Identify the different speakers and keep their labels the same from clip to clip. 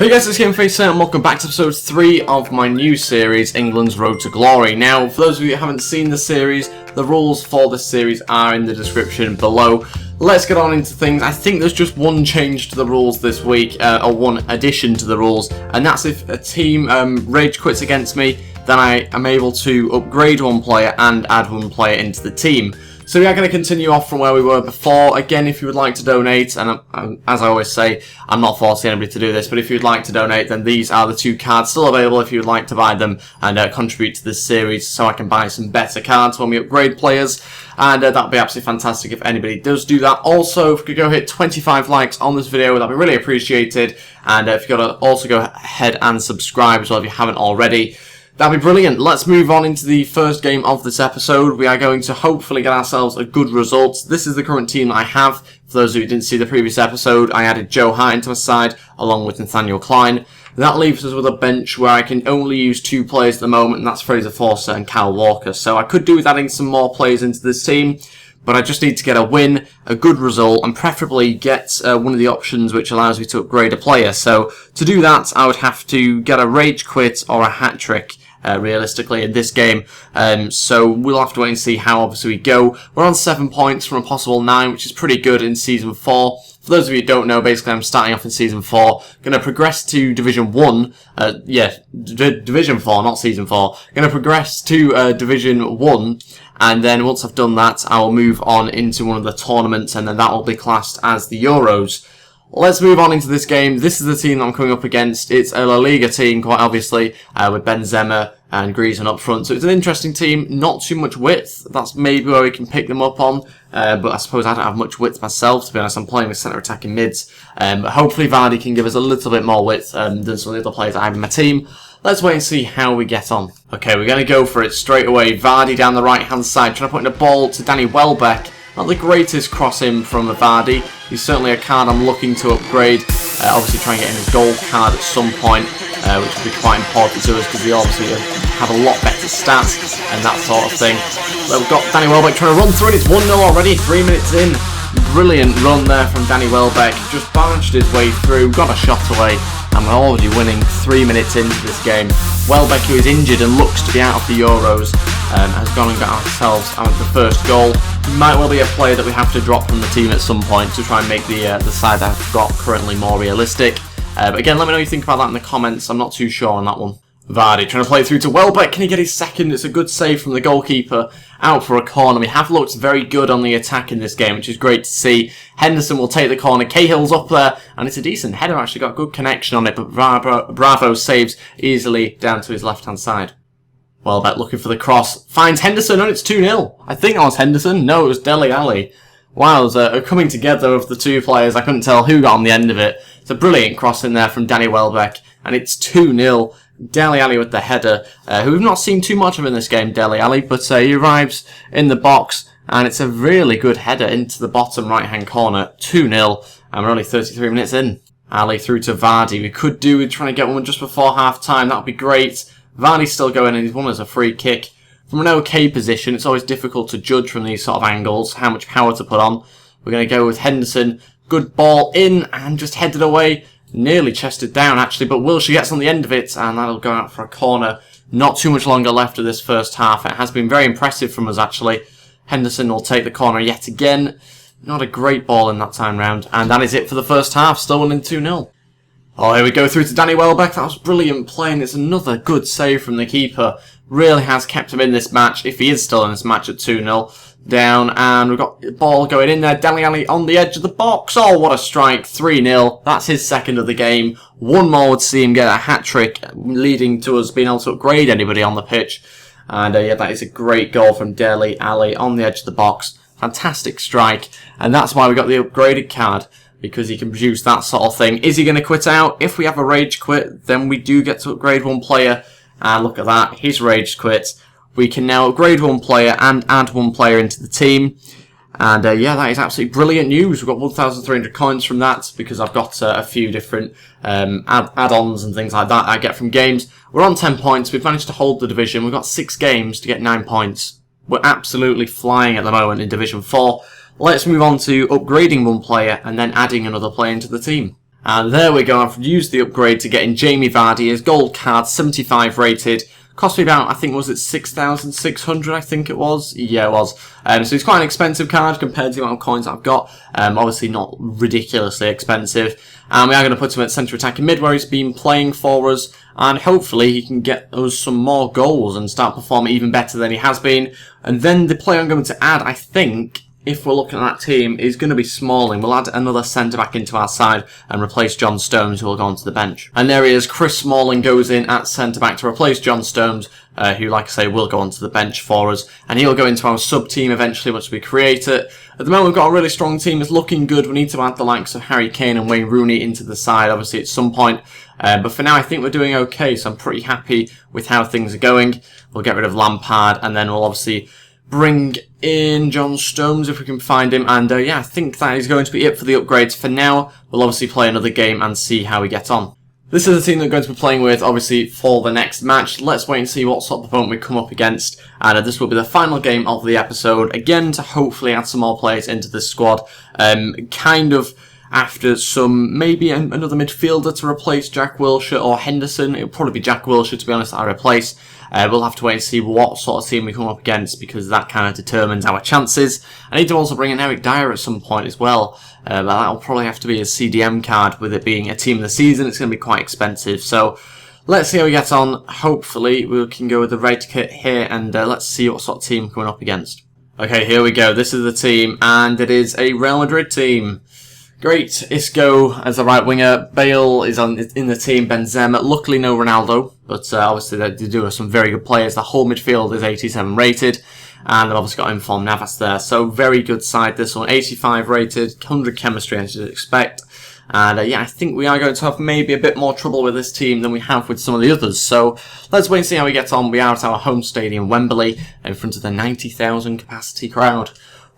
Speaker 1: Hey guys, it's GameFace here and welcome back to episode 3 of my new series, England's Road to Glory. Now, for those of you who haven't seen the series, the rules for this series are in the description below. Let's get on into things. I think there's just one change to the rules this week, or one addition to the rules, and that's if a team rage quits against me, then I am able to upgrade one player and add one player into the team. So we are going to continue off from where we were before. Again, if you would like to donate, and as I always say, I'm not forcing anybody to do this, but if you'd like to donate, then these are the two cards still available if you would like to buy them and contribute to this series so I can buy some better cards when we upgrade players. And that would be absolutely fantastic if anybody does do that. Also, if you could go hit 25 likes on this video, that would be really appreciated. And if you could also go ahead and subscribe as well if you haven't already. That'd be brilliant. Let's move on into the first game of this episode. We are going to hopefully get ourselves a good result. This is the current team that I have. For those of you who didn't see the previous episode, I added Joe Hart into my side along with Nathaniel Klein. That leaves us with a bench where I can only use 2 players at the moment, and that's Fraser Forster and Kyle Walker. So I could do with adding some more players into this team, but I just need to get a win, a good result, and preferably get one of the options which allows me to upgrade a player. So to do that, I would have to get a rage quit or a hat-trick. Realistically in this game, so we'll have to wait and see how obviously we go. We're on 7 points from a possible 9, which is pretty good in Season 4. For those of you who don't know, basically I'm starting off in Season 4, going to progress to Division 1, Division 4, not Season 4, going to progress to Division 1, and then once I've done that, I will move on into one of the tournaments, and then that will be classed as the Euros. Let's move on into this game. This is the team that I'm coming up against. It's a La Liga team, quite obviously, with Benzema and Griezmann up front. So it's an interesting team, not too much width. That's maybe where we can pick them up on. But I suppose I don't have much width myself, to be honest. I'm playing with centre attacking mids. But hopefully Vardy can give us a little bit more width than some of the other players I have in my team. Let's wait and see how we get on. Okay, we're going to go for it straight away. Vardy down the right-hand side, trying to put in a ball to Danny Welbeck. Not the greatest cross in from Vardy. He's certainly a card I'm looking to upgrade. Obviously try and get him his gold card at some point, which would be quite important to us because they obviously have a lot better stats and that sort of thing. We've got Danny Welbeck trying to run through it. It's 1-0 already, 3 minutes in. Brilliant run there from Danny Welbeck. Just barged his way through, got a shot away, and we're already winning 3 minutes into this game. Welbeck, who is injured and looks to be out of the Euros, has gone and got ourselves out of the first goal. He might well be a player that we have to drop from the team at some point to try and make the side that I've got currently more realistic. But again, let me know what you think about that in the comments. I'm not too sure on that one. Vardy trying to play through to Welbeck. Can he get his second? It's a good save from the goalkeeper out for a corner. We have looked very good on the attack in this game, which is great to see. Henderson will take the corner. Cahill's up there, and it's a decent header. Actually got good connection on it, but Bravo saves easily down to his left-hand side. Welbeck looking for the cross. Finds Henderson, and it's 2-0. I think that was Henderson. No, it was Dele Alli. Wow, there's a coming together of the two players. I couldn't tell who got on the end of it. It's a brilliant cross in there from Danny Welbeck, and it's 2-0. Dele Alli with the header, who we've not seen too much of in this game, Dele Alli, but he arrives in the box, and it's a really good header into the bottom right-hand corner. 2-0, and we're only 33 minutes in. Ali through to Vardy. We could do with trying to get one just before half-time. That would be great. Vardy's still going, and he's won as a free kick. From an okay position, it's always difficult to judge from these sort of angles how much power to put on. We're going to go with Henderson. Good ball in, and just headed away. Nearly chested down, actually, but Wilshere gets on the end of it, and that'll go out for a corner. Not too much longer left of this first half. It has been very impressive from us, actually. Henderson will take the corner yet again. Not a great ball in that time round, and that is it for the first half. Still winning 2-0. Oh, here we go through to Danny Welbeck. That was brilliant playing. It's another good save from the keeper. Really has kept him in this match, if he is still in this match at 2-0. Down, and we've got the ball going in there. Dele Alli on the edge of the box. Oh, what a strike. 3-0. That's his second of the game. One more would see him get a hat-trick, leading to us being able to upgrade anybody on the pitch. And yeah, that is a great goal from Dele Alli on the edge of the box. Fantastic strike. And that's why we got the upgraded card, because he can produce that sort of thing. Is he going to quit out? If we have a rage quit, then we do get to upgrade one player. And look at that. He's rage quit. We can now upgrade one player and add one player into the team. And yeah, that is absolutely brilliant news. We've got 1,300 coins from that because I've got a few different add-ons and things like that I get from games. We're on 10 points. We've managed to hold the division. We've got 6 games to get 9 points. We're absolutely flying at the moment in Division 4. Let's move on to upgrading one player and then adding another player into the team. And there we go, I've used the upgrade to get in Jamie Vardy, his gold card, 75 rated. Cost me about, I think, was it 6,600, I think it was? Yeah, it was. So it's quite an expensive card compared to the amount of coins I've got. Obviously not ridiculously expensive. And we are going to put him at centre attacking mid where he's been playing for us. And hopefully he can get us some more goals and start performing even better than he has been. And then the player I'm going to add, I think, if we're looking at that team, is going to be Smalling. We'll add another centre-back into our side and replace John Stones, who will go onto the bench. And there he is. Chris Smalling goes in at centre-back to replace John Stones, who, like I say, will go onto the bench for us. And he'll go into our sub-team eventually once we create it. At the moment, we've got a really strong team. It's looking good. We need to add the likes of Harry Kane and Wayne Rooney into the side, obviously, at some point. But for now, I think we're doing okay, so I'm pretty happy with how things are going. We'll get rid of Lampard, and then we'll obviously bring in John Stones if we can find him. And yeah, I think that is going to be it for the upgrades for now. We'll obviously play another game and see how we get on. This is the team that we're going to be playing with, obviously, for the next match. Let's wait and see what sort of opponent we come up against. And this will be the final game of the episode. Again, to hopefully add some more players into this squad. Kind of after some, maybe another midfielder to replace Jack Wilshere or Henderson. It'll probably be Jack Wilshere, to be honest, that I replace. We'll have to wait and see what sort of team we come up against, because that kind of determines our chances. I need to also bring in Eric Dyer at some point as well. But that'll probably have to be a CDM card. With it being a team of the season, it's going to be quite expensive. So let's see how we get on. Hopefully we can go with the red kit here, and let's see what sort of team we're coming up against. Okay, here we go. This is the team, and it is a Real Madrid team. Great, Isco as a right winger, Bale is in the team, Benzema, luckily no Ronaldo, but obviously they do have some very good players. The whole midfield is 87 rated, and they've obviously got Inform Navas there, so very good side this one, 85 rated, 100 chemistry as you'd expect, and yeah, I think we are going to have maybe a bit more trouble with this team than we have with some of the others, so let's wait and see how we get on. We are at our home stadium, Wembley, in front of the 90,000 capacity crowd.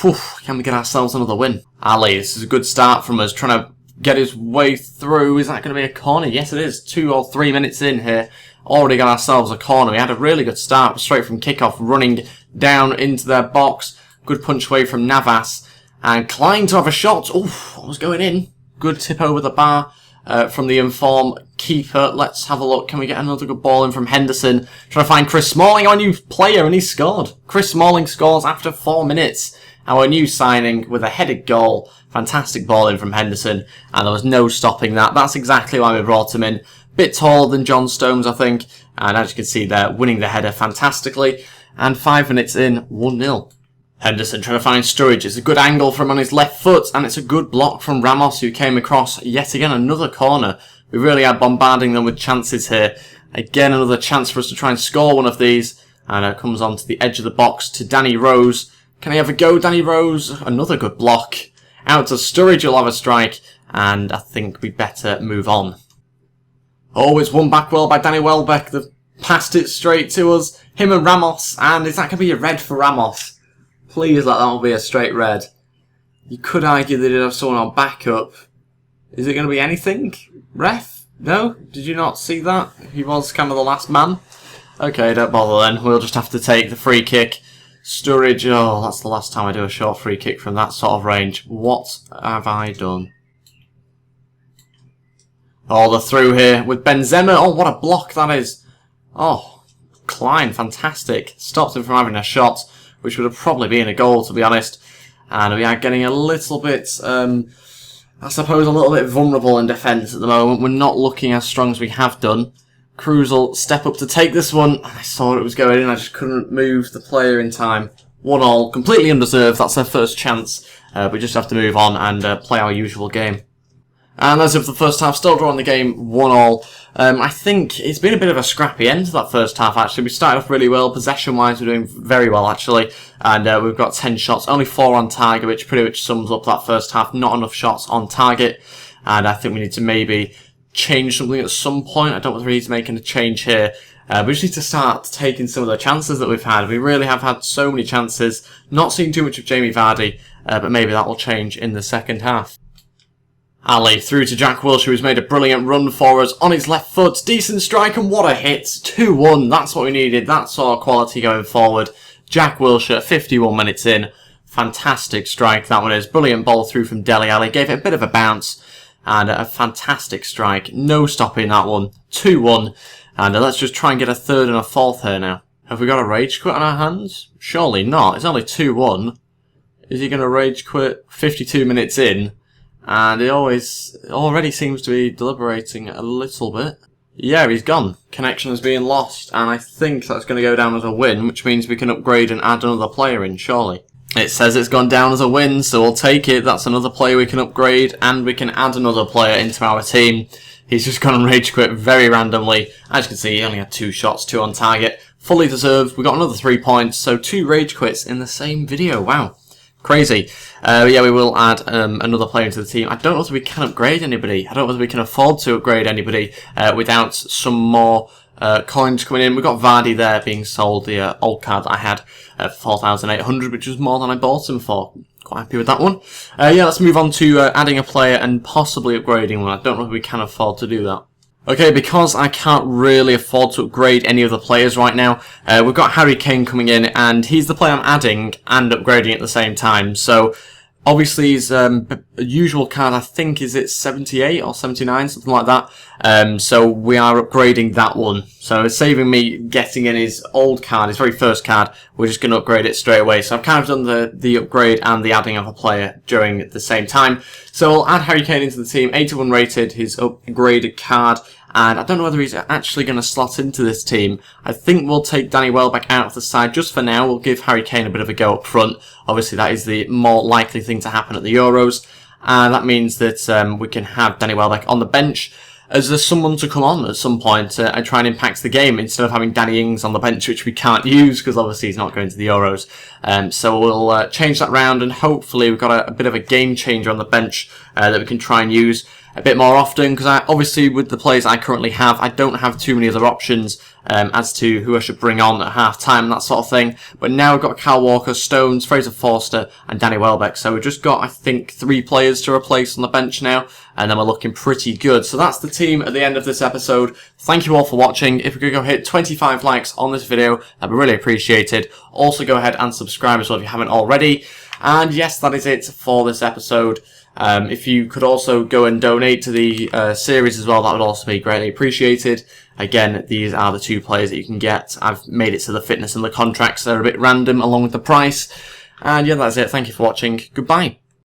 Speaker 1: Whew, can we get ourselves another win? Ali, this is a good start from us, trying to get his way through. Is that going to be a corner? Yes, it is. 2 or 3 minutes in here. Already got ourselves a corner. We had a really good start, straight from kickoff, running down into their box. Good punch away from Navas. And Klein to have a shot. Oof, what was going in? Good tip over the bar from the Inform keeper. Let's have a look. Can we get another good ball in from Henderson? Trying to find Chris Smalling, our new player, and he scored. Chris Smalling scores after 4 minutes. Our new signing with a headed goal. Fantastic ball in from Henderson, and there was no stopping that. That's exactly why we brought him in. Bit taller than John Stones, I think, and as you can see there, winning the header fantastically. And 5 minutes in, 1-0. Henderson trying to find Sturridge. It's a good angle from on his left foot, and it's a good block from Ramos, who came across yet again another corner. We really are bombarding them with chances here. Again, another chance for us to try and score one of these, and it comes onto the edge of the box to Danny Rose. Can he have a go, Danny Rose? Another good block. Out to Sturridge, will have a strike. And I think we better move on. Oh, it's won back well by Danny Welbeck. They've passed it straight to us. Him and Ramos. And is that going to be a red for Ramos? Please let that one be a straight red. You could argue they did have someone on backup. Is it going to be anything? Ref? No? Did you not see that? He was kind of the last man. Okay, don't bother then. We'll just have to take the free kick. Sturridge, oh, that's the last time I do a short free kick from that sort of range. What have I done? Oh, they're through here with Benzema. Oh, what a block that is. Oh, Klein, fantastic. Stopped him from having a shot, which would have probably been a goal, to be honest. And we are getting a little bit, I suppose, a little bit vulnerable in defence at the moment. We're not looking as strong as we have done. Cruz will step up to take this one. I saw it was going in. I just couldn't move the player in time. 1-1. Completely undeserved. That's their first chance. We just have to move on and play our usual game. And as of the first half, still drawing the game 1-1. I think it's been a bit of a scrappy end to that first half, actually. We started off really well. Possession-wise, we're doing very well, actually. And we've got 10 shots. Only 4 on target, which pretty much sums up that first half. Not enough shots on target. And I think we need to maybe change something at some point. I don't know whether he's making a change here. We just need to start taking some of the chances that we've had. We really have had so many chances. Not seeing too much of Jamie Vardy, but maybe that will change in the second half. Ali through to Jack Wilshere, who's made a brilliant run for us on his left foot. Decent strike, and what a hit. 2-1. That's what we needed. That sort of quality going forward. Jack Wilshere, 51 minutes in. Fantastic strike that one is. Brilliant ball through from Dele Alli. Gave it a bit of a bounce. and a fantastic strike. No stopping that one. 2-1. And let's just try and get a third and a fourth here now. Have we got a rage quit on our hands? Surely not. It's only 2-1. Is he going to rage quit 52 minutes in? And he already seems to be deliberating a little bit. Yeah, he's gone. Connection is being lost, and I think that's going to go down as a win, which means we can upgrade and add another player in, surely. It says it's gone down as a win, so we'll take it. That's another player we can upgrade, and we can add another player into our team. He's just gone and rage quit very randomly. As you can see, he only had 2 shots, 2 on target. Fully deserved. We got another 3 points, so 2 rage quits in the same video. Wow. Crazy. Yeah, we will add another player into the team. I don't know if we can upgrade anybody. I don't know if we can afford to upgrade anybody without some more coins coming in. We've got Vardy there being sold, the old card that I had for 4,800, which was more than I bought him for. Quite happy with that one. Yeah, let's move on to adding a player and possibly upgrading one. I don't know if we can afford to do that. Okay, because I can't really afford to upgrade any of the players right now, we've got Harry Kane coming in, and he's the player I'm adding and upgrading at the same time. So, obviously, his usual card, I think, is it 78 or 79, something like that. So, we are upgrading that one. So, it's saving me getting in his old card, his very first card. We're just going to upgrade it straight away. So, I've kind of done the upgrade and the adding of a player during the same time. So, I'll add Harry Kane into the team, 81 rated, his upgraded card. And I don't know whether he's actually going to slot into this team. I think we'll take Danny Welbeck out of the side just for now. We'll give Harry Kane a bit of a go up front. Obviously, that is the more likely thing to happen at the Euros. And that means that we can have Danny Welbeck on the bench as there's someone to come on at some point and try and impact the game instead of having Danny Ings on the bench, which we can't use because obviously he's not going to the Euros. So we'll change that round, and hopefully we've got a bit of a game changer on the bench that we can try and use a bit more often, because obviously with the players I currently have, I don't have too many other options as to who I should bring on at half-time and that sort of thing. But now we've got Kyle Walker, Stones, Fraser Forster and Danny Welbeck. So we've just got, I think, 3 players to replace on the bench now, and then we're looking pretty good. So that's the team at the end of this episode. Thank you all for watching. If we could go hit 25 likes on this video, that'd be really appreciated. Also go ahead and subscribe as well if you haven't already. And yes, that is it for this episode. If you could also go and donate to the series as well, that would also be greatly appreciated. Again, these are the 2 players that you can get. I've made it to the fitness and the contracts. They're a bit random along with the price. And yeah, that's it. Thank you for watching. Goodbye.